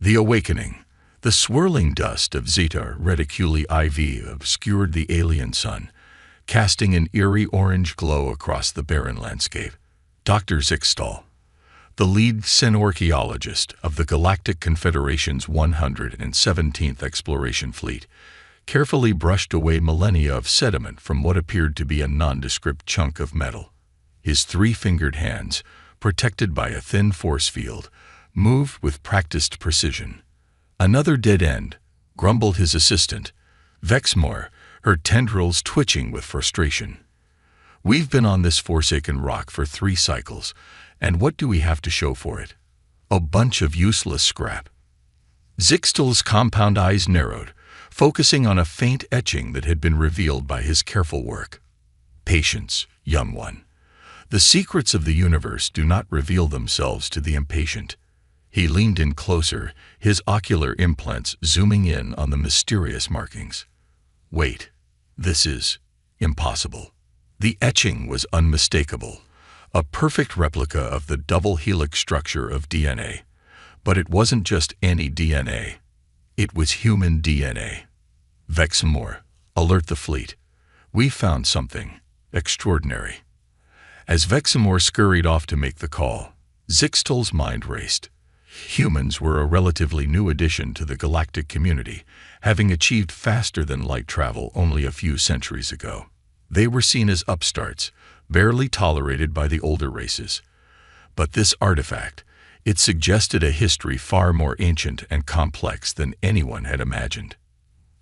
The awakening. The swirling dust of Zeta Reticuli IV obscured the alien sun, casting an eerie orange glow across the barren landscape. Dr. Zixtal, the lead xenorchaeologist of the Galactic Confederation's 117th Exploration Fleet, carefully brushed away millennia of sediment from what appeared to be a nondescript chunk of metal. His three-fingered hands, protected by a thin force field, moved with practiced precision. "Another dead end," grumbled his assistant, Vexmore, her tendrils twitching with frustration. "We've been on this forsaken rock for 3 cycles, and what do we have to show for it? A bunch of useless scrap." Zixtal's compound eyes narrowed, focusing on a faint etching that had been revealed by his careful work. "Patience, young one. The secrets of the universe do not reveal themselves to the impatient." He leaned in closer, his ocular implants zooming in on the mysterious markings. "Wait, this is impossible." The etching was unmistakable, a perfect replica of the double helix structure of DNA. But it wasn't just any DNA. It was human DNA. "Vexmore, alert the fleet. We found something extraordinary." As Vexmore scurried off to make the call, Zixtal's mind raced. Humans were a relatively new addition to the galactic community, having achieved faster-than-light travel only a few centuries ago. They were seen as upstarts, barely tolerated by the older races. But this artifact, it suggested a history far more ancient and complex than anyone had imagined.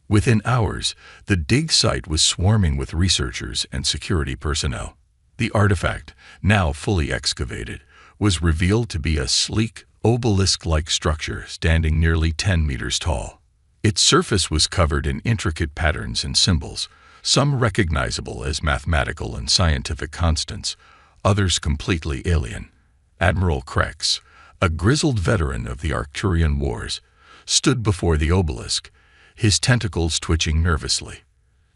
Within hours, the dig site was swarming with researchers and security personnel. The artifact, now fully excavated, was revealed to be a sleek, obelisk-like structure standing nearly 10 meters tall. Its surface was covered in intricate patterns and symbols, some recognizable as mathematical and scientific constants, others completely alien. Admiral Krex, a grizzled veteran of the Arcturian Wars, stood before the obelisk, his tentacles twitching nervously.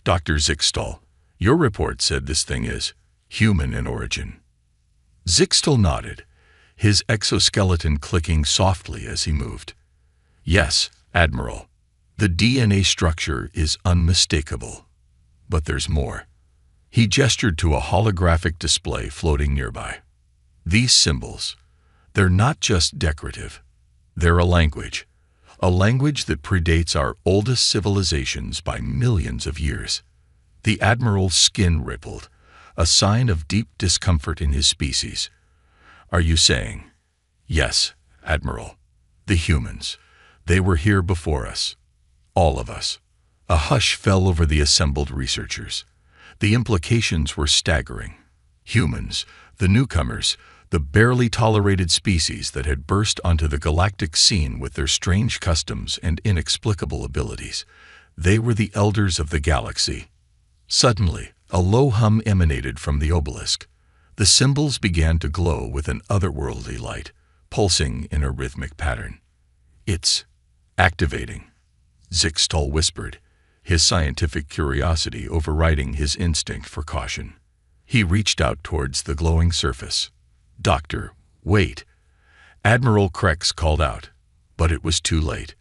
"Dr. Zixtal, your report said this thing is human in origin." Zixtal nodded, his exoskeleton clicking softly as he moved. "Yes, Admiral. The DNA structure is unmistakable. But there's more." He gestured to a holographic display floating nearby. "These symbols, they're not just decorative. They're a language that predates our oldest civilizations by millions of years." The Admiral's skin rippled, a sign of deep discomfort in his species. "Are you saying?" "Yes, Admiral. The humans. They were here before us. All of us." A hush fell over the assembled researchers. The implications were staggering. Humans, the newcomers, the barely tolerated species that had burst onto the galactic scene with their strange customs and inexplicable abilities. They were the elders of the galaxy. Suddenly, a low hum emanated from the obelisk. The symbols began to glow with an otherworldly light, pulsing in a rhythmic pattern. "It's activating," Zixtal whispered, his scientific curiosity overriding his instinct for caution. He reached out towards the glowing surface. "Doctor, wait!" Admiral Krex called out, but it was too late.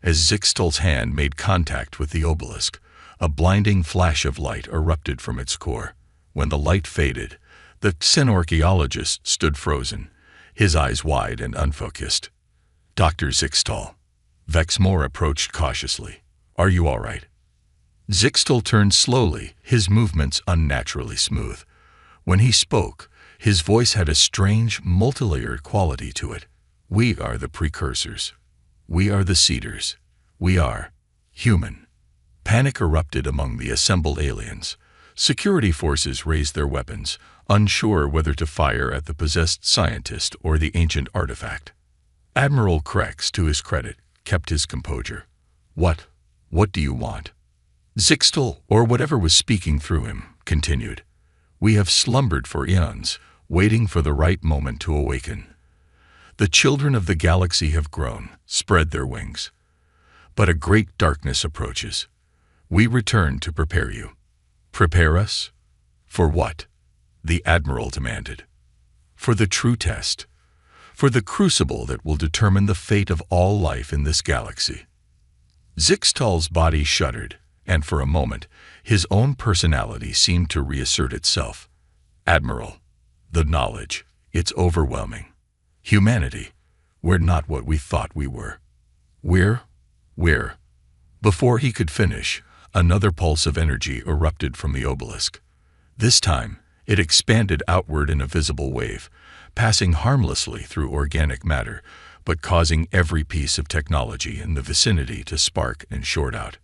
As Zixtal's hand made contact with the obelisk, a blinding flash of light erupted from its core. When the light faded, the xenorchaeologist stood frozen, his eyes wide and unfocused. "Dr. Zixtal." Vexmore approached cautiously. "Are you all right?" Zixtal turned slowly, his movements unnaturally smooth. When he spoke, his voice had a strange, multilayered quality to it. "We are the precursors. We are the seeders. We are human." Panic erupted among the assembled aliens. Security forces raised their weapons, unsure whether to fire at the possessed scientist or the ancient artifact. Admiral Krex, to his credit, kept his composure. What do you want?" Zixtal, or whatever was speaking through him, continued. "We have slumbered for eons, waiting for the right moment to awaken. The children of the galaxy have grown, spread their wings. But a great darkness approaches. We return to prepare you." "Prepare us? For what?" the Admiral demanded. "For the true test. for the crucible that will determine the fate of all life in this galaxy. Zixtal's body shuddered, and for a moment, his own personality seemed to reassert itself. Admiral, the knowledge, it's overwhelming. Humanity, we're not what we thought we were. We're. Before he could finish, another pulse of energy erupted from the obelisk. This time, it expanded outward in a visible wave, passing harmlessly through organic matter, but causing every piece of technology in the vicinity to spark and short out.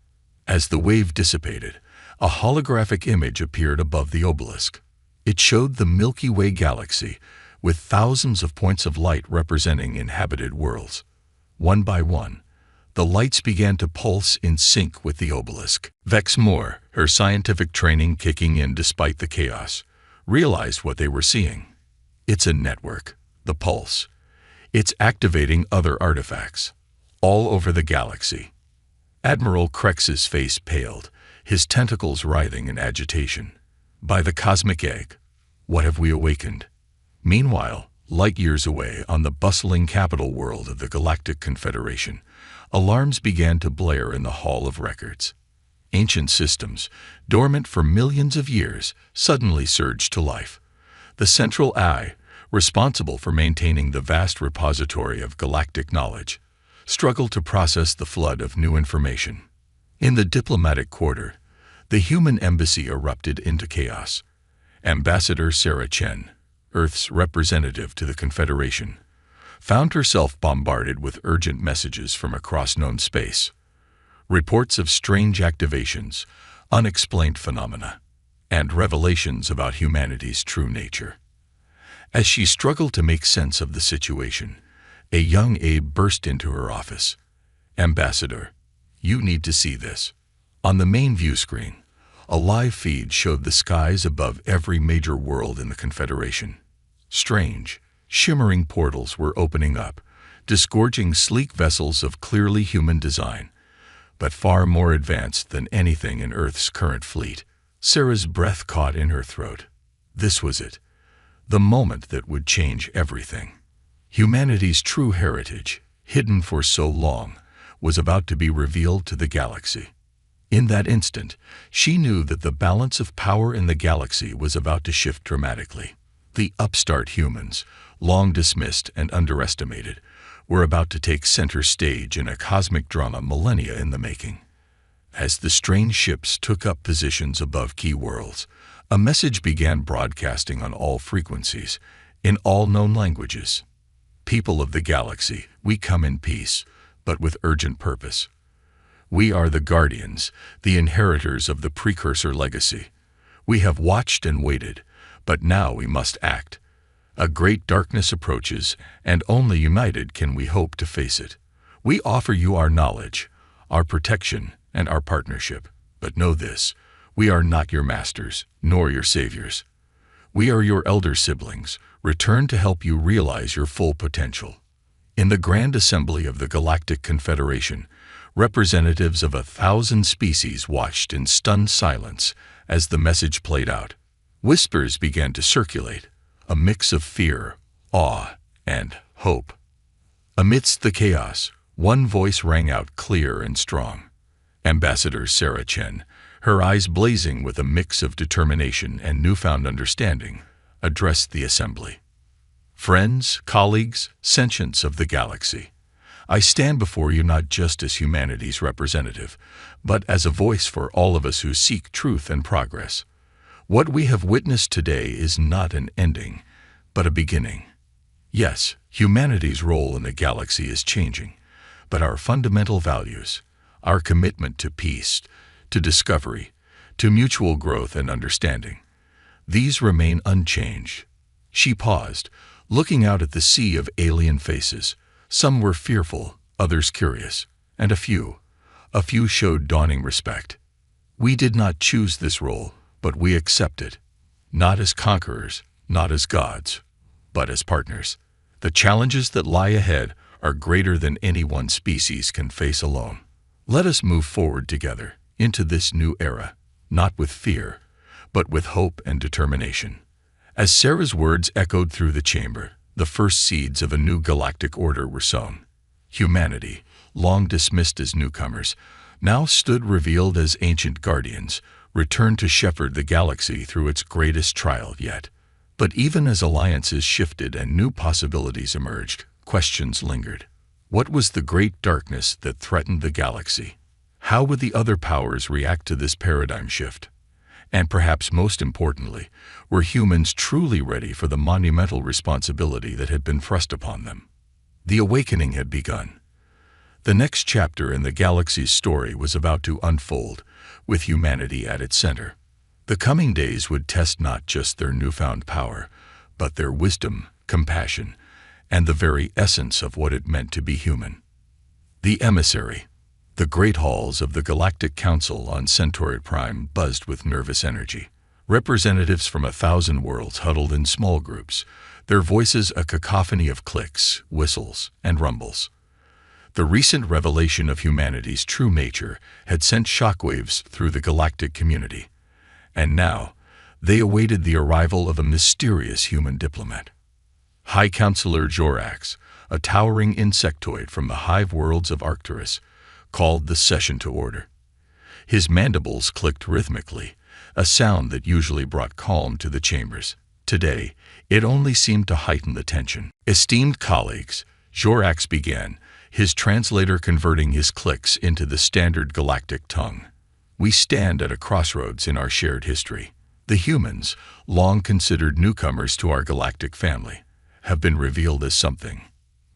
As the wave dissipated, a holographic image appeared above the obelisk. It showed the Milky Way galaxy, with thousands of points of light representing inhabited worlds. One by one, the lights began to pulse in sync with the obelisk. Vex Moore, her scientific training kicking in despite the chaos, realized what they were seeing. It's a network, the pulse. It's activating other artifacts, all over the galaxy. Admiral Krex's face paled, his tentacles writhing in agitation. By the cosmic egg, what have we awakened? Meanwhile, light years away on the bustling capital world of the Galactic Confederation, alarms began to blare in the Hall of Records. Ancient systems, dormant for millions of years, suddenly surged to life. The central eye, responsible for maintaining the vast repository of galactic knowledge, struggled to process the flood of new information. In the diplomatic quarter, the human embassy erupted into chaos. Ambassador Sarah Chen, Earth's representative to the Confederation, found herself bombarded with urgent messages from across known space. Reports of strange activations, unexplained phenomena, and revelations about humanity's true nature. As she struggled to make sense of the situation, a young aide burst into her office. "Ambassador, you need to see this." On the main view screen, a live feed showed the skies above every major world in the Confederation. Strange, shimmering portals were opening up, disgorging sleek vessels of clearly human design, but far more advanced than anything in Earth's current fleet. Sarah's breath caught in her throat. This was it, the moment that would change everything. Humanity's true heritage, hidden for so long, was about to be revealed to the galaxy. In that instant, she knew that the balance of power in the galaxy was about to shift dramatically. The upstart humans, long dismissed and underestimated, were about to take center stage in a cosmic drama millennia in the making. As the strange ships took up positions above key worlds, a message began broadcasting on all frequencies, in all known languages. People of the galaxy, we come in peace, but with urgent purpose. We are the guardians, the inheritors of the precursor legacy. We have watched and waited, but now we must act. A great darkness approaches, and only united can we hope to face it. We offer you our knowledge, our protection, and our partnership. But know this, we are not your masters, nor your saviors. We are your elder siblings, returned to help you realize your full potential. In the Grand Assembly of the Galactic Confederation, representatives of 1,000 species watched in stunned silence as the message played out. Whispers began to circulate, a mix of fear, awe, and hope. Amidst the chaos, one voice rang out clear and strong. Ambassador Sarah Chen, her eyes blazing with a mix of determination and newfound understanding, addressed the assembly. "Friends, colleagues, sentients of the galaxy, I stand before you not just as humanity's representative, but as a voice for all of us who seek truth and progress. What we have witnessed today is not an ending, but a beginning. Yes, humanity's role in the galaxy is changing, but our fundamental values, our commitment to peace, to discovery, to mutual growth and understanding, these remain unchanged." She paused, looking out at the sea of alien faces. Some were fearful, others curious, and a few showed dawning respect. "We did not choose this role, but we accept it, not as conquerors, not as gods, but as partners. The challenges that lie ahead are greater than any one species can face alone. Let us move forward together into this new era, not with fear, but with hope and determination." As Sarah's words echoed through the chamber, The first seeds of a new galactic order were sown. Humanity, long dismissed as newcomers, now stood revealed as ancient guardians, returned to shepherd the galaxy through its greatest trial yet. But even as alliances shifted and new possibilities emerged, questions lingered. What was the great darkness that threatened the galaxy? How would the other powers react to this paradigm shift? And perhaps most importantly, were humans truly ready for the monumental responsibility that had been thrust upon them? The awakening had begun. The next chapter in the galaxy's story was about to unfold, with humanity at its center. The coming days would test not just their newfound power, but their wisdom, compassion, and the very essence of what it meant to be human. The emissary. The great halls of the Galactic Council on Centauri Prime buzzed with nervous energy. Representatives from 1,000 worlds huddled in small groups, their voices a cacophony of clicks, whistles, and rumbles. The recent revelation of humanity's true nature had sent shockwaves through the galactic community, and now they awaited the arrival of a mysterious human diplomat. High Counselor Jorax, a towering insectoid from the hive worlds of Arcturus, called the session to order. His mandibles clicked rhythmically, a sound that usually brought calm to the chambers. Today, it only seemed to heighten the tension. Esteemed colleagues, Jorax began, his translator converting his clicks into the standard galactic tongue. We stand at a crossroads in our shared history. The humans, long considered newcomers to our galactic family, have been revealed as something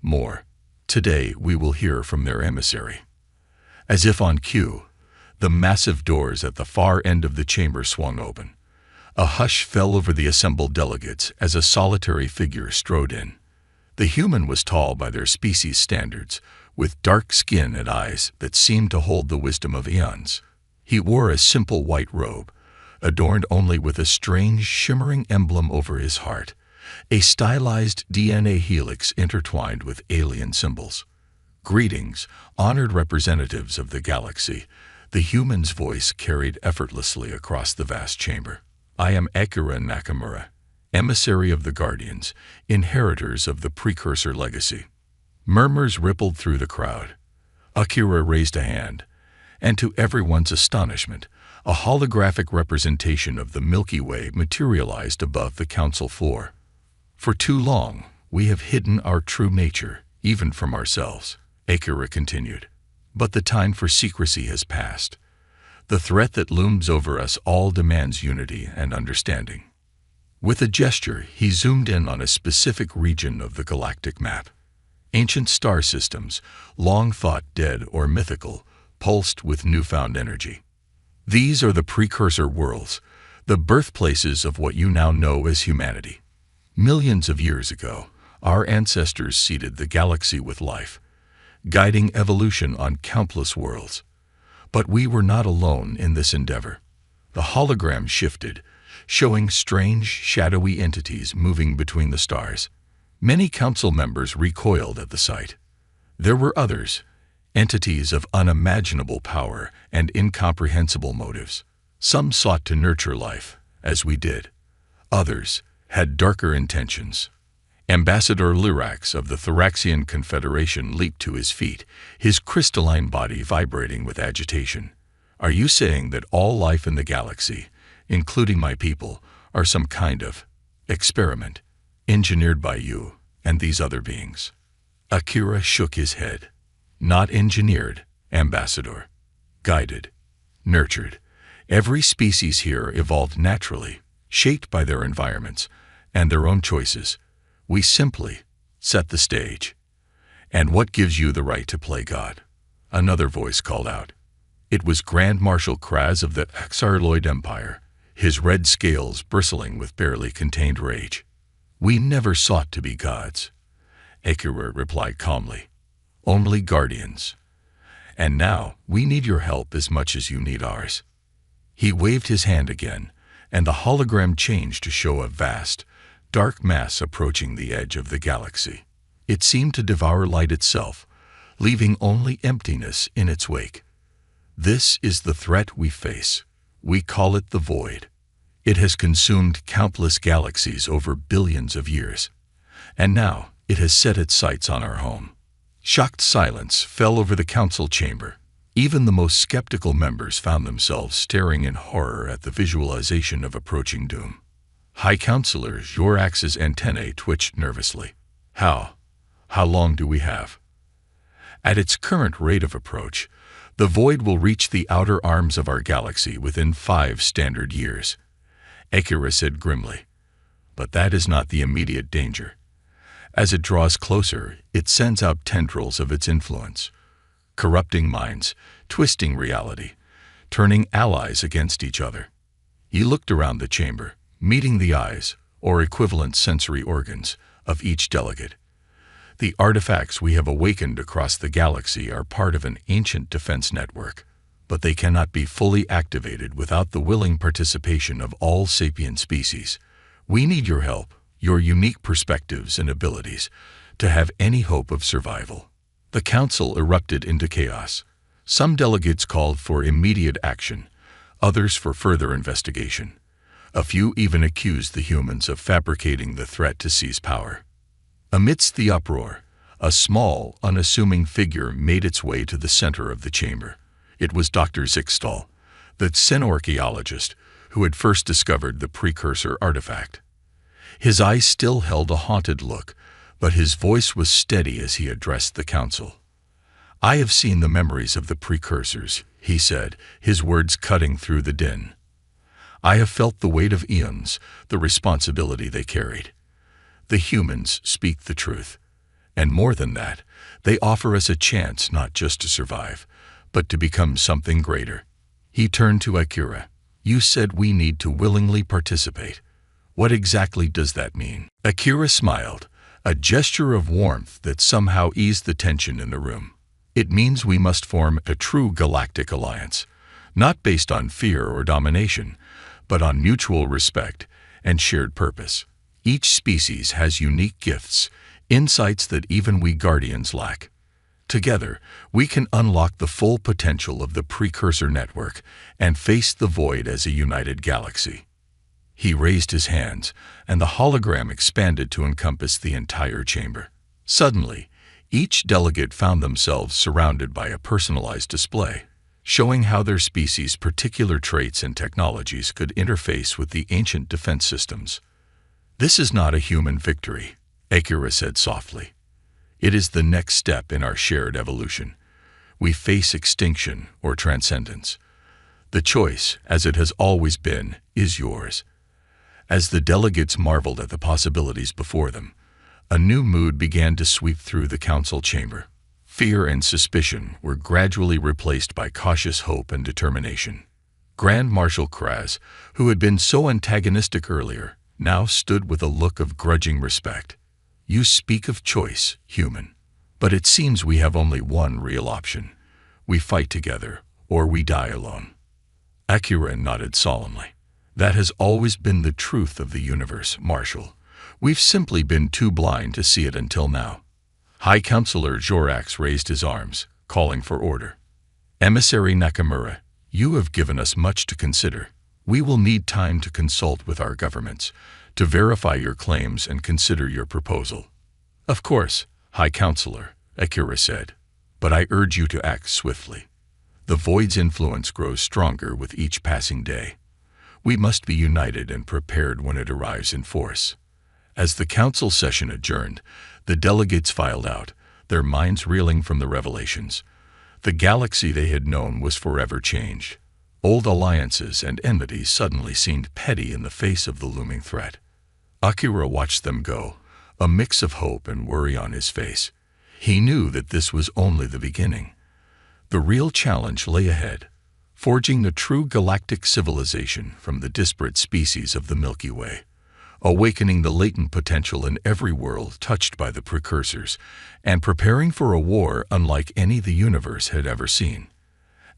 more. Today, we will hear from their emissary. As if on cue, the massive doors at the far end of the chamber swung open. A hush fell over the assembled delegates as a solitary figure strode in. The human was tall by their species standards, with dark skin and eyes that seemed to hold the wisdom of eons. He wore a simple white robe, adorned only with a strange, shimmering emblem over his heart, a stylized DNA helix intertwined with alien symbols. Greetings, honored representatives of the galaxy. The human's voice carried effortlessly across the vast chamber. I am Akira Nakamura, emissary of the Guardians, inheritors of the precursor legacy. Murmurs rippled through the crowd. Akira raised a hand, and to everyone's astonishment, a holographic representation of the Milky Way materialized above the council floor. For too long, we have hidden our true nature, even from ourselves, Akira continued. But the time for secrecy has passed. The threat that looms over us all demands unity and understanding. With a gesture, he zoomed in on a specific region of the galactic map. Ancient star systems, long thought dead or mythical, pulsed with newfound energy. These are the precursor worlds, the birthplaces of what you now know as humanity. Millions of years ago, our ancestors seeded the galaxy with life, guiding evolution on countless worlds. But we were not alone in this endeavor. The hologram shifted, showing strange, shadowy entities moving between the stars. Many council members recoiled at the sight. There were others, entities of unimaginable power and incomprehensible motives. Some sought to nurture life, as we did. Others had darker intentions. Ambassador Lyrax of the Thoraxian Confederation leaped to his feet, his crystalline body vibrating with agitation. Are you saying that all life in the galaxy, including my people, are some kind of experiment, engineered by you and these other beings? Akira shook his head. Not engineered, Ambassador. Guided, nurtured. Every species here evolved naturally, shaped by their environments and their own choices. We simply set the stage. And what gives you the right to play God? Another voice called out. It was Grand Marshal Kraz of the Xarloid Empire, his red scales bristling with barely contained rage. We never sought to be gods, Akira replied calmly. Only guardians. And now we need your help as much as you need ours. He waved his hand again, and the hologram changed to show a vast, dark mass approaching the edge of the galaxy. It seemed to devour light itself, leaving only emptiness in its wake. This is the threat we face. We call it the Void. It has consumed countless galaxies over billions of years. and now it has set its sights on our home. Shocked silence fell over the council chamber. Even the most skeptical members found themselves staring in horror at the visualization of approaching doom. High Counselor Jorax's antennae twitched nervously. How long do we have? At its current rate of approach, the void will reach the outer arms of our galaxy within 5 standard years, Akira said grimly. But that is not the immediate danger. As it draws closer, it sends out tendrils of its influence, corrupting minds, twisting reality, turning allies against each other. He looked around the chamber, meeting the eyes, or equivalent sensory organs, of each delegate. The artifacts we have awakened across the galaxy are part of an ancient defense network, but they cannot be fully activated without the willing participation of all sapient species. We need your help, your unique perspectives and abilities, to have any hope of survival. The council erupted into chaos. Some delegates called for immediate action, others for further investigation. A few even accused the humans of fabricating the threat to seize power. Amidst the uproar, a small, unassuming figure made its way to the center of the chamber. It was Dr. Zixtal, the xenorchaeologist who had first discovered the precursor artifact. His eyes still held a haunted look, but his voice was steady as he addressed the council. I have seen the memories of the precursors, he said, his words cutting through the din. I have felt the weight of eons, the responsibility they carried. The humans speak the truth. And more than that, they offer us a chance not just to survive, but to become something greater. He turned to Akira. You said we need to willingly participate. What exactly does that mean? Akira smiled, a gesture of warmth that somehow eased the tension in the room. It means we must form a true galactic alliance, not based on fear or domination, but on mutual respect and shared purpose. Each species has unique gifts, insights that even we Guardians lack. Together, we can unlock the full potential of the precursor network and face the void as a united galaxy. He raised his hands, and the hologram expanded to encompass the entire chamber. Suddenly, each delegate found themselves surrounded by a personalized display, showing how their species' particular traits and technologies could interface with the ancient defense systems. This is not a human victory, Akira said softly. It is the next step in our shared evolution. We face extinction or transcendence. The choice, as it has always been, is yours. As the delegates marveled at the possibilities before them, a new mood began to sweep through the council chamber. Fear and suspicion were gradually replaced by cautious hope and determination. Grand Marshal Kraz, who had been so antagonistic earlier, now stood with a look of grudging respect. You speak of choice, human, but it seems we have only one real option. We fight together, or we die alone. Akira nodded solemnly. That has always been the truth of the universe, Marshal. We've simply been too blind to see it until now. High Counselor Jorax raised his arms, calling for order. Emissary Nakamura, you have given us much to consider. We will need time to consult with our governments, to verify your claims and consider your proposal. Of course, High Counselor, Akira said, but I urge you to act swiftly. The void's influence grows stronger with each passing day. We must be united and prepared when it arrives in force. As the council session adjourned, the delegates filed out, their minds reeling from the revelations. The galaxy they had known was forever changed. Old alliances and enmities suddenly seemed petty in the face of the looming threat. Akira watched them go, a mix of hope and worry on his face. He knew that this was only the beginning. The real challenge lay ahead, forging the true galactic civilization from the disparate species of the Milky Way, awakening the latent potential in every world touched by the precursors, and preparing for a war unlike any the universe had ever seen.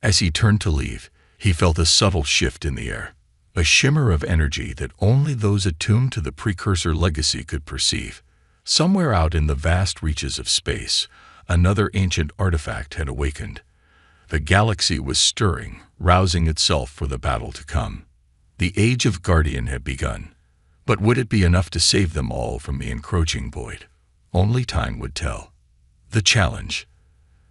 As he turned to leave, he felt a subtle shift in the air, a shimmer of energy that only those attuned to the precursor legacy could perceive. Somewhere out in the vast reaches of space, another ancient artifact had awakened. The galaxy was stirring, rousing itself for the battle to come. The Age of Guardian had begun. But would it be enough to save them all from the encroaching void? Only time would tell. The challenge.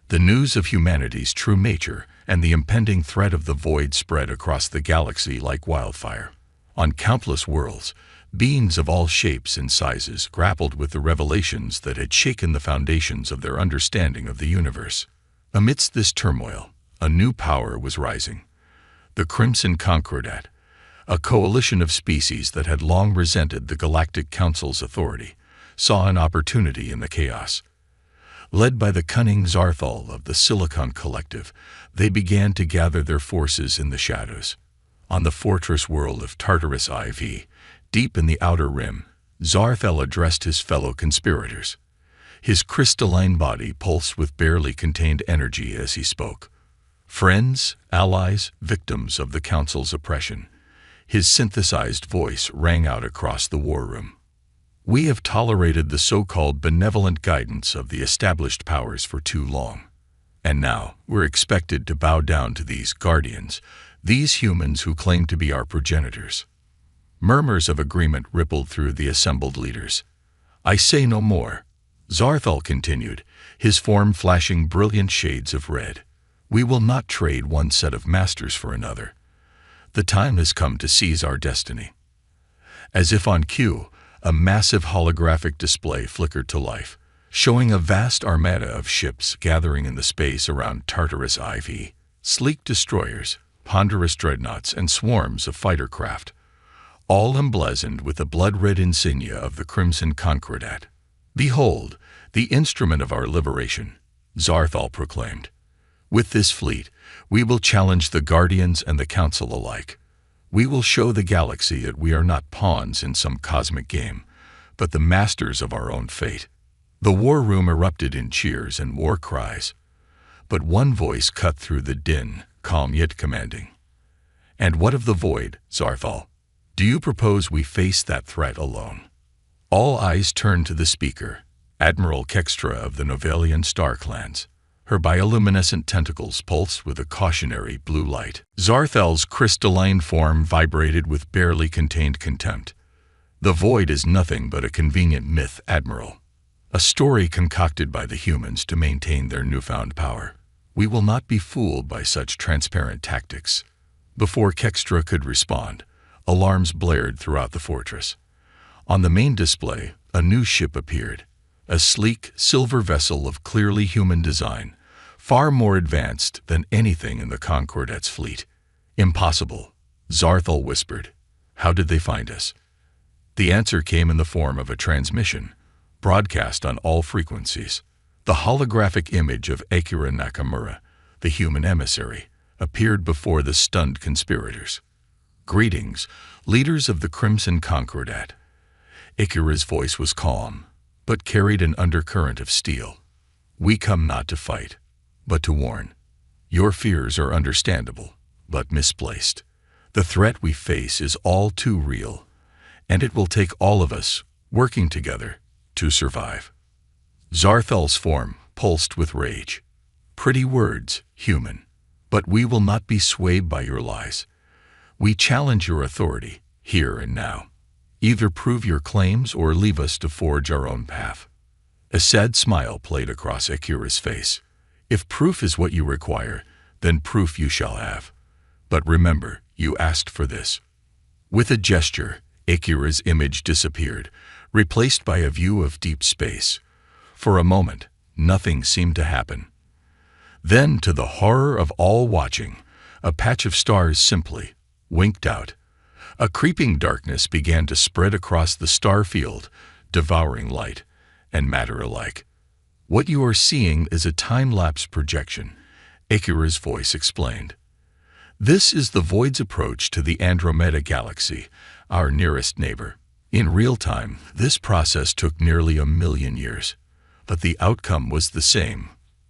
The news of humanity's true nature and the impending threat of the void spread across the galaxy like wildfire. On countless worlds, beings of all shapes and sizes grappled with the revelations that had shaken the foundations of their understanding of the universe. Amidst this turmoil, a new power was rising. The Crimson Concordat, a coalition of species that had long resented the Galactic Council's authority, saw an opportunity in the chaos. Led by the cunning Zarthal of the Silicon Collective, they began to gather their forces in the shadows. On the fortress world of Tartarus IV, deep in the outer rim, Zarthal addressed his fellow conspirators. His crystalline body pulsed with barely contained energy as he spoke. Friends, allies, victims of the Council's oppression, his synthesized voice rang out across the war room. We have tolerated the so-called benevolent guidance of the established powers for too long. And now we're expected to bow down to these guardians, these humans who claim to be our progenitors. Murmurs of agreement rippled through the assembled leaders. I say no more, Zarthal continued, his form flashing brilliant shades of red. We will not trade one set of masters for another. The time has come to seize our destiny. As if on cue, a massive holographic display flickered to life, showing a vast armada of ships gathering in the space around Tartarus IV, sleek destroyers, ponderous dreadnoughts, and swarms of fighter craft, all emblazoned with the blood-red insignia of the Crimson Concordat. Behold, the instrument of our liberation, Zarthal proclaimed. With this fleet, we will challenge the Guardians and the Council alike. We will show the galaxy that we are not pawns in some cosmic game, but the masters of our own fate. The war room erupted in cheers and war cries. But one voice cut through the din, calm yet commanding. And what of the void, Zarthal? Do you propose we face that threat alone? All eyes turned to the speaker, Admiral Kextra of the Novelian Star Clans. Her bioluminescent tentacles pulsed with a cautionary blue light. Zarthal's crystalline form vibrated with barely contained contempt. The void is nothing but a convenient myth, Admiral. A story concocted by the humans to maintain their newfound power. We will not be fooled by such transparent tactics. Before Kextra could respond, alarms blared throughout the fortress. On the main display, a new ship appeared. A sleek, silver vessel of clearly human design, far more advanced than anything in the Concordat's fleet. Impossible, Zarthal whispered. How did they find us? The answer came in the form of a transmission, broadcast on all frequencies. The holographic image of Akira Nakamura, the human emissary, appeared before the stunned conspirators. Greetings, leaders of the Crimson Concordat. Akira's voice was calm, but carried an undercurrent of steel. We come not to fight, but to warn. Your fears are understandable, but misplaced. The threat we face is all too real, and it will take all of us, working together, to survive. Zarthal's form pulsed with rage. Pretty words, human, but we will not be swayed by your lies. We challenge your authority, here and now. Either prove your claims or leave us to forge our own path. A sad smile played across Akira's face. If proof is what you require, then proof you shall have. But remember, you asked for this. With a gesture, Akira's image disappeared, replaced by a view of deep space. For a moment, nothing seemed to happen. Then, to the horror of all watching, a patch of stars simply winked out. A creeping darkness began to spread across the star field, devouring light and matter alike. What you are seeing is a time-lapse projection, Akira's voice explained. This is the void's approach to the Andromeda Galaxy, our nearest neighbor. In real time, this process took nearly 1,000,000 years, but the outcome was the same: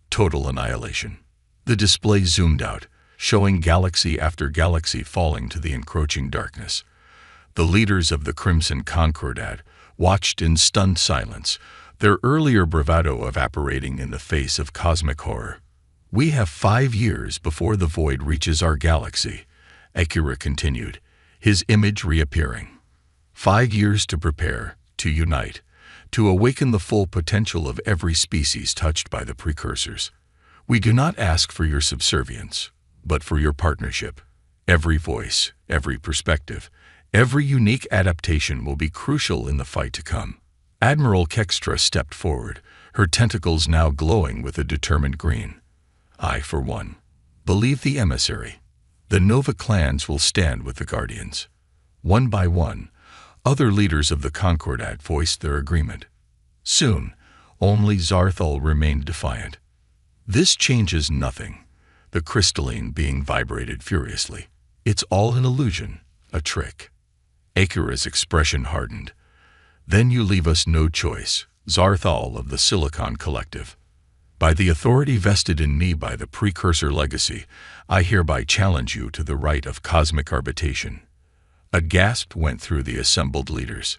total annihilation. The display zoomed out, showing galaxy after galaxy falling to the encroaching darkness. The leaders of the Crimson Concordat watched in stunned silence, their earlier bravado evaporating in the face of cosmic horror. We have 5 years before the void reaches our galaxy, Akira continued, his image reappearing. 5 years to prepare, to unite, to awaken the full potential of every species touched by the precursors. We do not ask for your subservience, but for your partnership. Every voice, every perspective, every unique adaptation will be crucial in the fight to come. Admiral Kextra stepped forward, her tentacles now glowing with a determined green. I, for one, believe the emissary. The Nova clans will stand with the Guardians. One by one, other leaders of the Concordat voiced their agreement. Soon, only Zarthal remained defiant. This changes nothing. The crystalline being vibrated furiously. It's all an illusion, a trick. Akira's expression hardened. Then you leave us no choice, Zarthal of the Silicon Collective. By the authority vested in me by the precursor legacy, I hereby challenge you to the right of cosmic arbitration. A gasp went through the assembled leaders.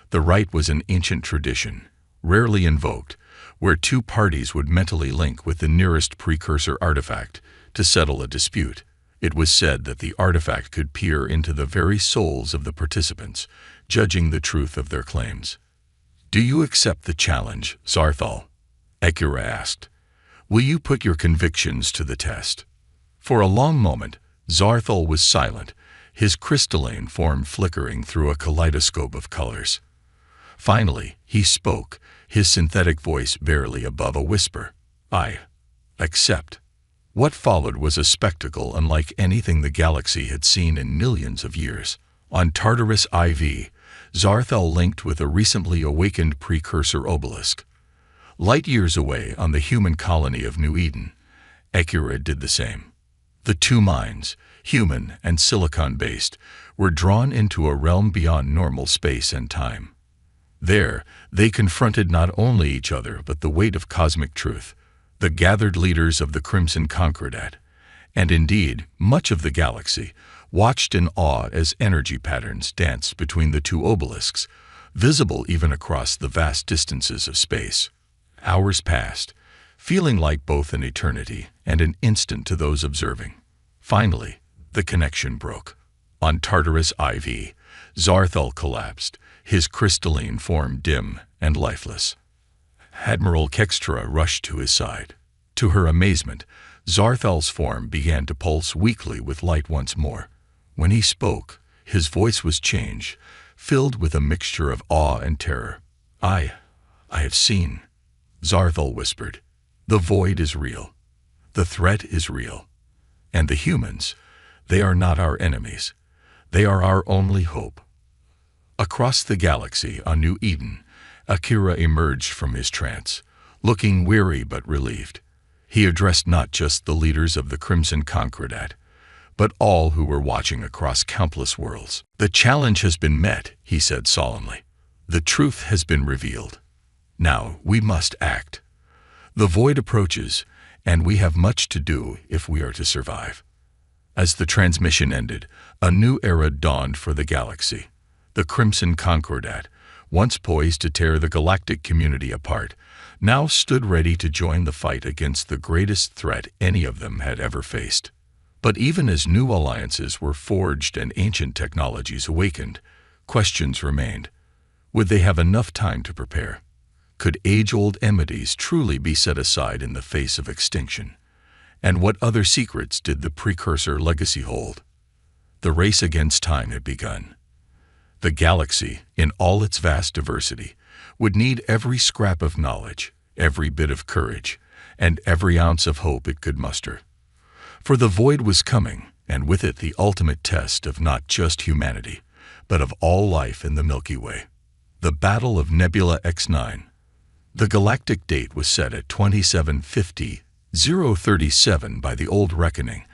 The right was an ancient tradition, rarely invoked, where two parties would mentally link with the nearest precursor artifact to settle a dispute. It was said that the artifact could peer into the very souls of the participants, judging the truth of their claims. Do you accept the challenge, Zarthal? Akira asked. Will you put your convictions to the test? For a long moment, Zarthal was silent, his crystalline form flickering through a kaleidoscope of colors. Finally, he spoke, his synthetic voice barely above a whisper. I accept. What followed was a spectacle unlike anything the galaxy had seen in millions of years. On Tartarus IV, Zarthal linked with a recently awakened precursor obelisk. Light years away on the human colony of New Eden, Akira did the same. The two minds, human and silicon-based, were drawn into a realm beyond normal space and time. There, they confronted not only each other but the weight of cosmic truth, the gathered leaders of the Crimson Concordat, and indeed much of the galaxy, watched in awe as energy patterns danced between the two obelisks, visible even across the vast distances of space. Hours passed, feeling like both an eternity and an instant to those observing. Finally, the connection broke. On Tartarus IV, Zarthal collapsed, his crystalline form dim and lifeless. Admiral Kextra rushed to his side. To her amazement, Zarthal's form began to pulse weakly with light once more. When he spoke, his voice was changed, filled with a mixture of awe and terror. I have seen, Zarthal whispered. The void is real. The threat is real. And the humans, they are not our enemies. They are our only hope. Across the galaxy on New Eden, Akira emerged from his trance, looking weary but relieved. He addressed not just the leaders of the Crimson Concordat, but all who were watching across countless worlds. The challenge has been met, he said solemnly. The truth has been revealed. Now we must act. The void approaches, and we have much to do if we are to survive. As the transmission ended, a new era dawned for the galaxy. The Crimson Concordat, once poised to tear the galactic community apart, now stood ready to join the fight against the greatest threat any of them had ever faced. But even as new alliances were forged and ancient technologies awakened, questions remained. Would they have enough time to prepare? Could age-old enmities truly be set aside in the face of extinction? And what other secrets did the precursor legacy hold? The race against time had begun. The galaxy, in all its vast diversity, would need every scrap of knowledge, every bit of courage, and every ounce of hope it could muster. For the void was coming, and with it the ultimate test of not just humanity, but of all life in the Milky Way. The Battle of Nebula X9. The galactic date was set at 2750-037 by the old reckoning,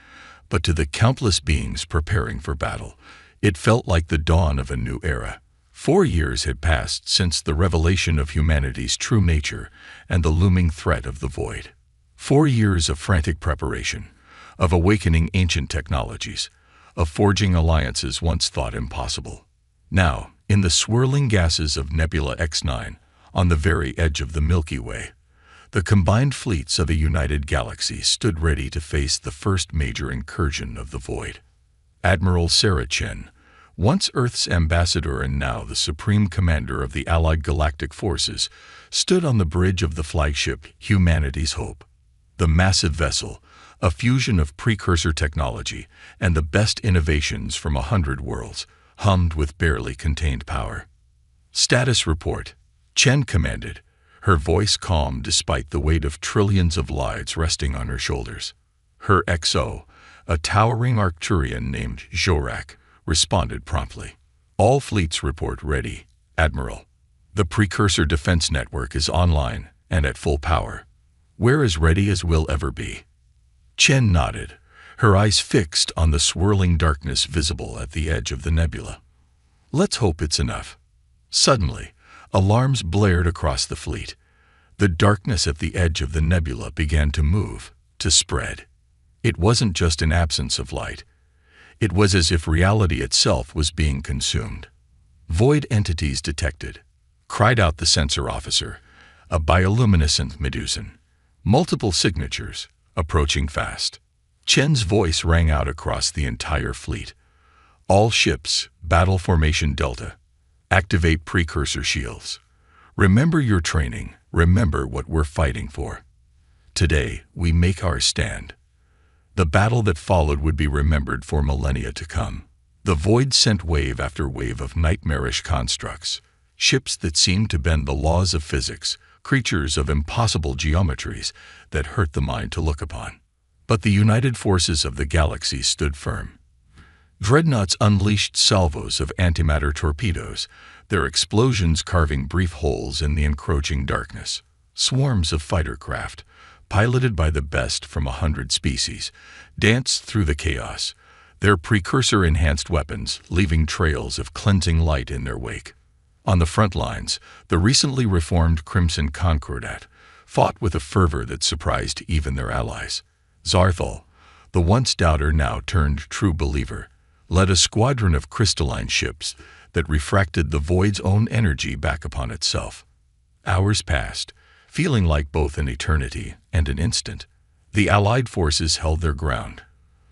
but to the countless beings preparing for battle, it felt like the dawn of a new era. 4 years had passed since the revelation of humanity's true nature and the looming threat of the void. 4 years of frantic preparation, of awakening ancient technologies, of forging alliances once thought impossible. Now, in the swirling gases of Nebula X9, on the very edge of the Milky Way, the combined fleets of a united galaxy stood ready to face the first major incursion of the void. Admiral Sarah Chen, once Earth's ambassador and now the supreme commander of the Allied Galactic forces, stood on the bridge of the flagship Humanity's Hope. The massive vessel, a fusion of precursor technology and the best innovations from 100 worlds, hummed with barely contained power. "Status report," Chen commanded, her voice calm despite the weight of trillions of lives resting on her shoulders. Her XO, a towering Arcturian named Jorak, responded promptly. "All fleets report ready, Admiral. The precursor defense network is online and at full power. We're as ready as we'll ever be." Chen nodded, her eyes fixed on the swirling darkness visible at the edge of the nebula. "Let's hope it's enough." Suddenly, alarms blared across the fleet. The darkness at the edge of the nebula began to move, to spread. It wasn't just an absence of light. It was as if reality itself was being consumed. "Void entities detected," cried out the sensor officer, a bioluminescent Medusan. "Multiple signatures, approaching fast." Chen's voice rang out across the entire fleet. "All ships, battle formation Delta. Activate precursor shields. Remember your training, remember what we're fighting for. Today, we make our stand." The battle that followed would be remembered for millennia to come. The void sent wave after wave of nightmarish constructs, ships that seemed to bend the laws of physics, creatures of impossible geometries that hurt the mind to look upon. But the united forces of the galaxy stood firm. Dreadnoughts unleashed salvos of antimatter torpedoes, their explosions carving brief holes in the encroaching darkness. Swarms of fighter craft, piloted by the best from 100 species, danced through the chaos, their precursor-enhanced weapons leaving trails of cleansing light in their wake. On the front lines, the recently reformed Crimson Concordat fought with a fervor that surprised even their allies. Zarthal, the once doubter now turned true believer, led a squadron of crystalline ships that refracted the void's own energy back upon itself. Hours passed, feeling like both an eternity and an instant. The Allied forces held their ground,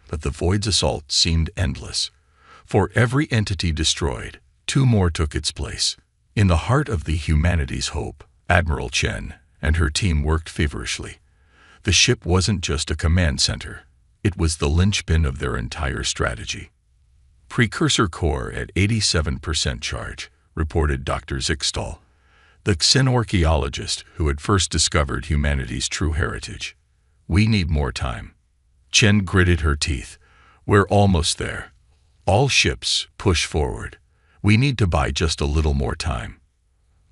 but the void's assault seemed endless. For every entity destroyed, two more took its place. In the heart of the Humanity's Hope, Admiral Chen and her team worked feverishly. The ship wasn't just a command center. It was the linchpin of their entire strategy. "Precursor core at 87% charge," reported Dr. Zixtal, the xenorchaeologist who had first discovered humanity's true heritage. "We need more time." Chen gritted her teeth. "We're almost there. All ships, push forward. We need to buy just a little more time."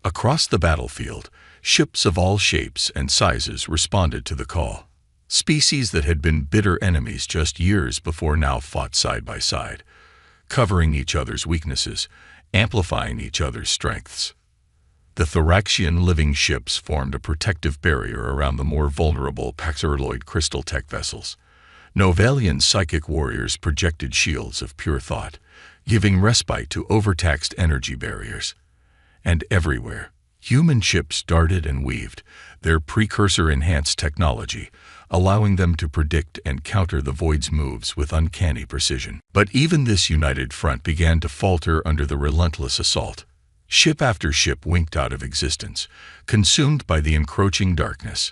Across the battlefield, ships of all shapes and sizes responded to the call. Species that had been bitter enemies just years before now fought side by side, covering each other's weaknesses, amplifying each other's strengths. The Thoraxian living ships formed a protective barrier around the more vulnerable Paxaroloid crystal tech vessels. Novalian psychic warriors projected shields of pure thought, giving respite to overtaxed energy barriers. And everywhere, human ships darted and weaved, their precursor-enhanced technology, allowing them to predict and counter the void's moves with uncanny precision. But even this united front began to falter under the relentless assault. Ship after ship winked out of existence, consumed by the encroaching darkness.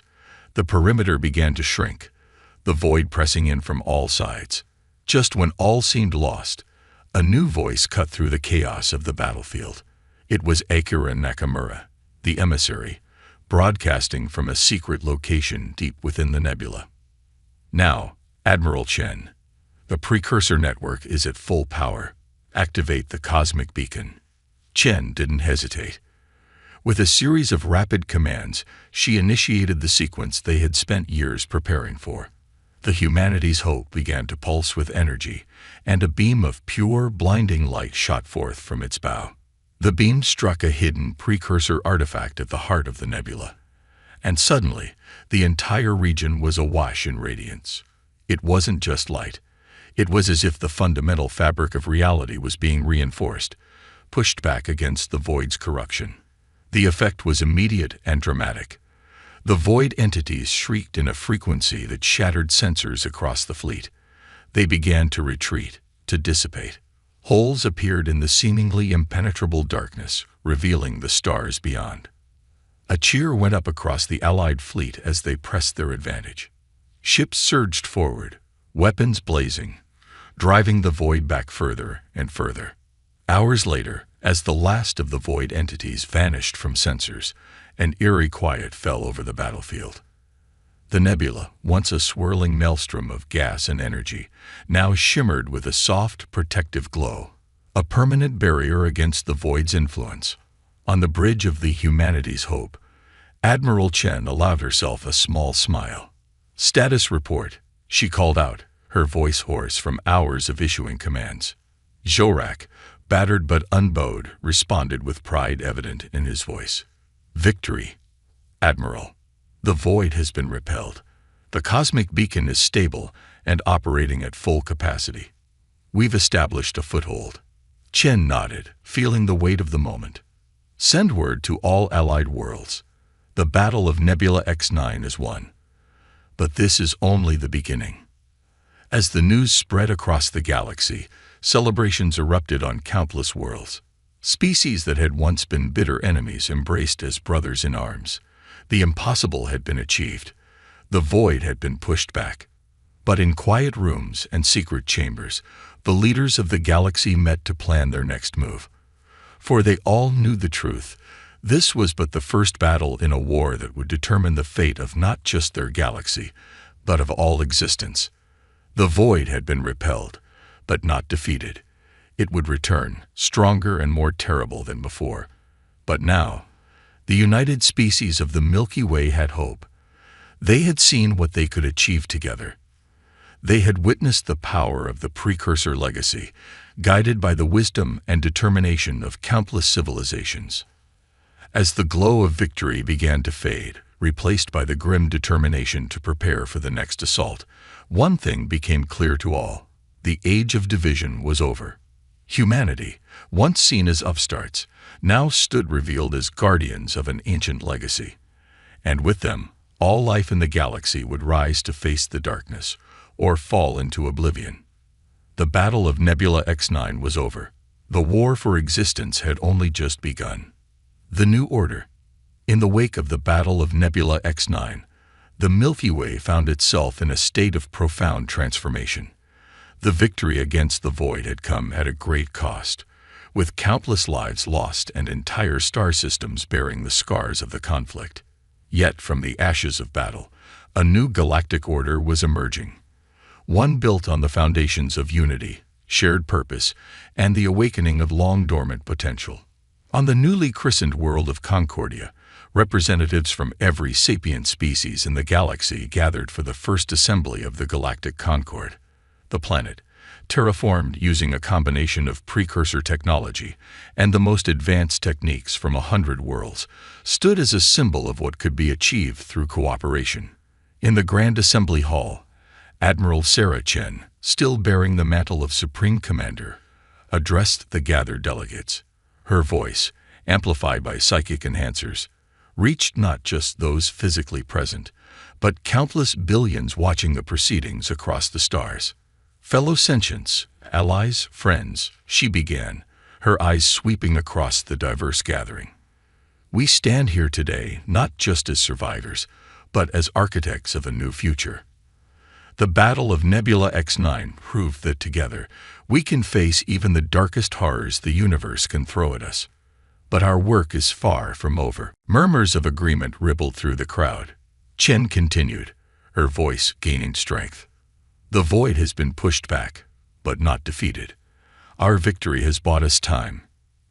The perimeter began to shrink, the void pressing in from all sides. Just when all seemed lost, a new voice cut through the chaos of the battlefield. It was Akira Nakamura, the emissary, broadcasting from a secret location deep within the nebula. "Now, Admiral Chen, the precursor network is at full power. Activate the cosmic beacon." Chen didn't hesitate. With a series of rapid commands, she initiated the sequence they had spent years preparing for. The Humanity's Hope began to pulse with energy, and a beam of pure, blinding light shot forth from its bow. The beam struck a hidden precursor artifact at the heart of the nebula, and suddenly, the entire region was awash in radiance. It wasn't just light. It was as if the fundamental fabric of reality was being reinforced, pushed back against the void's corruption. The effect was immediate and dramatic. The void entities shrieked in a frequency that shattered sensors across the fleet. They began to retreat, to dissipate. Holes appeared in the seemingly impenetrable darkness, revealing the stars beyond. A cheer went up across the Allied fleet as they pressed their advantage. Ships surged forward, weapons blazing, driving the void back further and further. Hours later, as the last of the void entities vanished from sensors, an eerie quiet fell over the battlefield. The nebula, once a swirling maelstrom of gas and energy, now shimmered with a soft, protective glow, a permanent barrier against the void's influence. On the bridge of the Humanity's Hope, Admiral Chen allowed herself a small smile. "Status report," she called out, her voice hoarse from hours of issuing commands. Zorak, battered but unbowed, responded with pride evident in his voice. "Victory, Admiral. The void has been repelled. The cosmic beacon is stable and operating at full capacity. We've established a foothold." Chen nodded, feeling the weight of the moment. "Send word to all allied worlds. The Battle of Nebula X9 is won. But this is only the beginning." As the news spread across the galaxy, celebrations erupted on countless worlds. Species that had once been bitter enemies embraced as brothers in arms. The impossible had been achieved. The void had been pushed back. But in quiet rooms and secret chambers, the leaders of the galaxy met to plan their next move. For they all knew the truth. This was but the first battle in a war that would determine the fate of not just their galaxy, but of all existence. The void had been repelled, but not defeated. It would return, stronger and more terrible than before. But now, the united species of the Milky Way had hope. They had seen what they could achieve together. They had witnessed the power of the precursor legacy, guided by the wisdom and determination of countless civilizations. As the glow of victory began to fade, replaced by the grim determination to prepare for the next assault, one thing became clear to all: the age of division was over. Humanity, once seen as upstarts, now stood revealed as guardians of an ancient legacy. And with them, all life in the galaxy would rise to face the darkness, or fall into oblivion. The Battle of Nebula X9 was over. The war for existence had only just begun. The New Order. In the wake of the Battle of Nebula X9, the Milky Way found itself in a state of profound transformation. The victory against the void had come at a great cost, with countless lives lost and entire star systems bearing the scars of the conflict. Yet from the ashes of battle, a new galactic order was emerging. One built on the foundations of unity, shared purpose, and the awakening of long-dormant potential. On the newly christened world of Concordia, representatives from every sapient species in the galaxy gathered for the first assembly of the Galactic Concord. The planet, terraformed using a combination of precursor technology and the most advanced techniques from 100 worlds, stood as a symbol of what could be achieved through cooperation. In the Grand Assembly Hall, Admiral Sarah Chen, still bearing the mantle of Supreme Commander, addressed the gathered delegates. Her voice, amplified by psychic enhancers, reached not just those physically present, but countless billions watching the proceedings across the stars. "Fellow sentients, allies, friends," she began, her eyes sweeping across the diverse gathering. "We stand here today not just as survivors, but as architects of a new future. The Battle of Nebula X9 proved that together we can face even the darkest horrors the universe can throw at us. But our work is far from over." Murmurs of agreement rippled through the crowd. Chen continued, her voice gaining strength. "The void has been pushed back, but not defeated. Our victory has bought us time.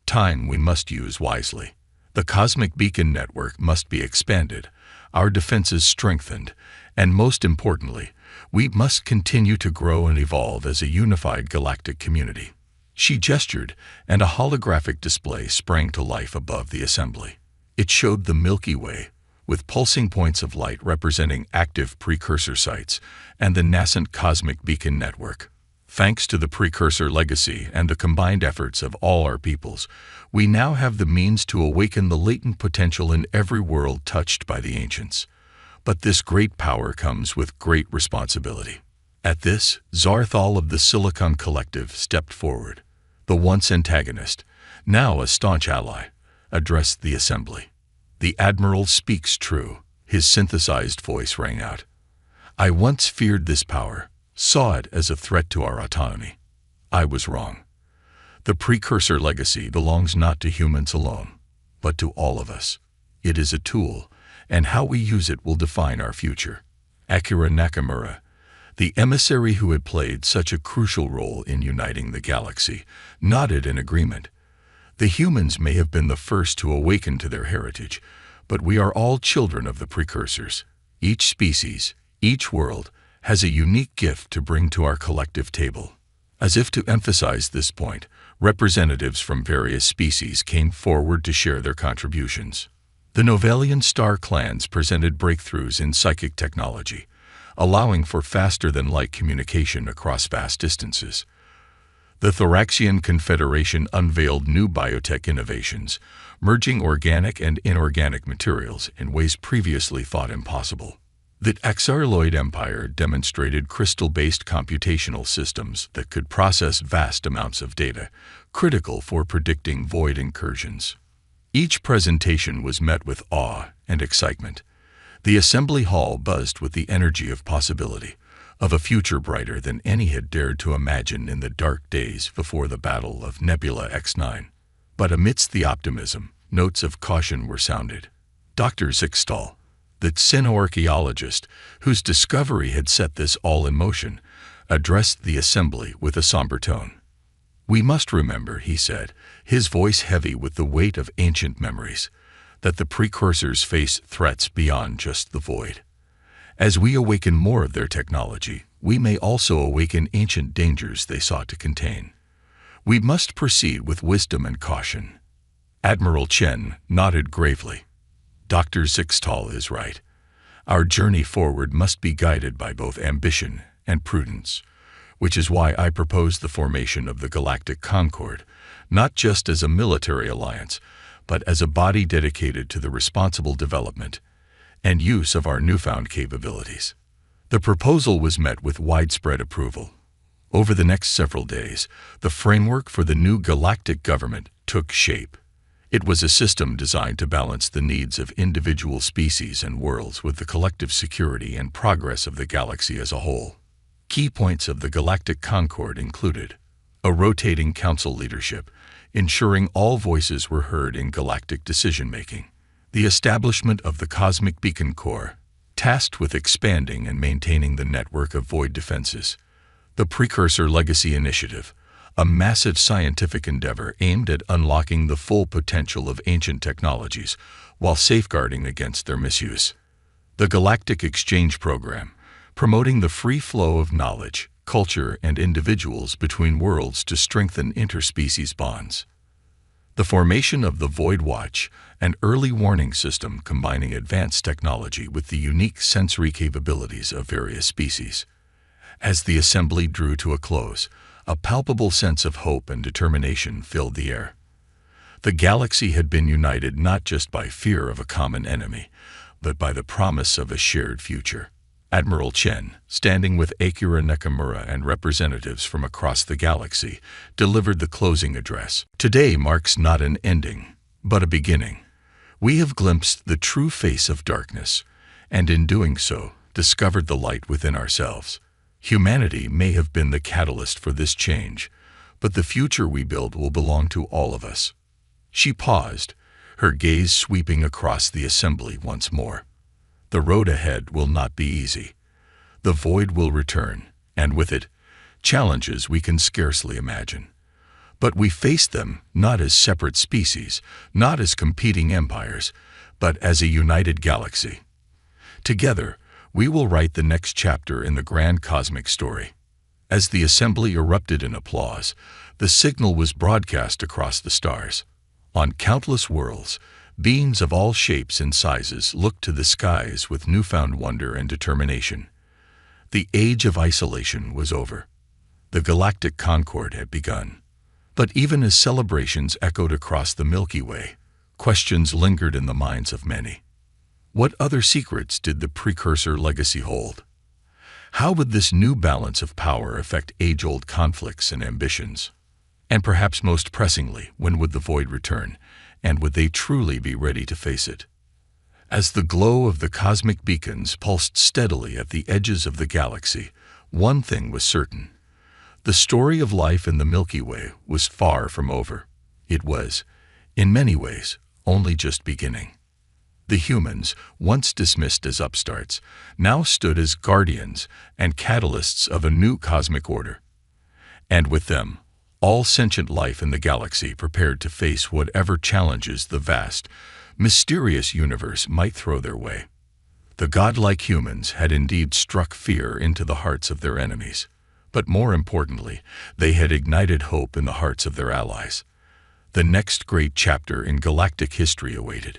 Time we must use wisely. The cosmic beacon network must be expanded, our defenses strengthened, and most importantly, we must continue to grow and evolve as a unified galactic community." She gestured, and a holographic display sprang to life above the assembly. It showed the Milky Way, with pulsing points of light representing active precursor sites, and the nascent cosmic beacon network. Thanks to the precursor legacy and the combined efforts of all our peoples, we now have the means to awaken the latent potential in every world touched by the ancients. But this great power comes with great responsibility. At this, Zarthal of the Silicon Collective stepped forward. The once antagonist, now a staunch ally, addressed the assembly. "The Admiral speaks true," his synthesized voice rang out. "I once feared this power, saw it as a threat to our autonomy. I was wrong. The precursor legacy belongs not to humans alone, but to all of us. It is a tool, and how we use it will define our future." Akira Nakamura, the emissary who had played such a crucial role in uniting the galaxy, nodded in agreement. "The humans may have been the first to awaken to their heritage, but we are all children of the precursors. Each species, each world, has a unique gift to bring to our collective table." As if to emphasize this point, representatives from various species came forward to share their contributions. The Novelian star clans presented breakthroughs in psychic technology, allowing for faster-than-light communication across vast distances. The Thoraxian Confederation unveiled new biotech innovations, merging organic and inorganic materials in ways previously thought impossible. The Axarloid Empire demonstrated crystal-based computational systems that could process vast amounts of data, critical for predicting void incursions. Each presentation was met with awe and excitement. The assembly hall buzzed with the energy of possibility, of a future brighter than any had dared to imagine in the dark days before the Battle of Nebula X9. But amidst the optimism, notes of caution were sounded. Dr. Zixtal, the xenoarchaeologist whose discovery had set this all in motion, addressed the assembly with a somber tone. "We must remember," he said, his voice heavy with the weight of ancient memories, "that the precursors face threats beyond just the void. As we awaken more of their technology, we may also awaken ancient dangers they sought to contain. We must proceed with wisdom and caution." Admiral Chen nodded gravely. "Dr. Zixtal is right. Our journey forward must be guided by both ambition and prudence, which is why I propose the formation of the Galactic Concord, not just as a military alliance, but as a body dedicated to the responsible development and use of our newfound capabilities." The proposal was met with widespread approval. Over the next several days, the framework for the new galactic government took shape. It was a system designed to balance the needs of individual species and worlds with the collective security and progress of the galaxy as a whole. Key points of the Galactic Concord included a rotating council leadership, ensuring all voices were heard in galactic decision-making; the establishment of the Cosmic Beacon Corps, tasked with expanding and maintaining the network of void defenses; the Precursor Legacy Initiative, a massive scientific endeavor aimed at unlocking the full potential of ancient technologies while safeguarding against their misuse; the Galactic Exchange Program, promoting the free flow of knowledge, culture, and individuals between worlds to strengthen interspecies bonds; the formation of the Void Watch, an early warning system combining advanced technology with the unique sensory capabilities of various species. As the assembly drew to a close, a palpable sense of hope and determination filled the air. The galaxy had been united not just by fear of a common enemy, but by the promise of a shared future. Admiral Chen, standing with Akira Nakamura and representatives from across the galaxy, delivered the closing address. "Today marks not an ending, but a beginning. We have glimpsed the true face of darkness, and in doing so, discovered the light within ourselves. Humanity may have been the catalyst for this change, but the future we build will belong to all of us." She paused, her gaze sweeping across the assembly once more. "The road ahead will not be easy. The void will return, and with it, challenges we can scarcely imagine. But we face them not as separate species, not as competing empires, but as a united galaxy. Together, we will write the next chapter in the grand cosmic story." As the assembly erupted in applause, the signal was broadcast across the stars. On countless worlds, beings of all shapes and sizes looked to the skies with newfound wonder and determination. The age of isolation was over. The Galactic Concord had begun. But even as celebrations echoed across the Milky Way, questions lingered in the minds of many. What other secrets did the Precursor Legacy hold? How would this new balance of power affect age-old conflicts and ambitions? And perhaps most pressingly, when would the void return, and would they truly be ready to face it? As the glow of the cosmic beacons pulsed steadily at the edges of the galaxy, one thing was certain. The story of life in the Milky Way was far from over. It was, in many ways, only just beginning. The humans, once dismissed as upstarts, now stood as guardians and catalysts of a new cosmic order. And with them, all sentient life in the galaxy prepared to face whatever challenges the vast, mysterious universe might throw their way. The godlike humans had indeed struck fear into the hearts of their enemies, but more importantly, they had ignited hope in the hearts of their allies. The next great chapter in galactic history awaited.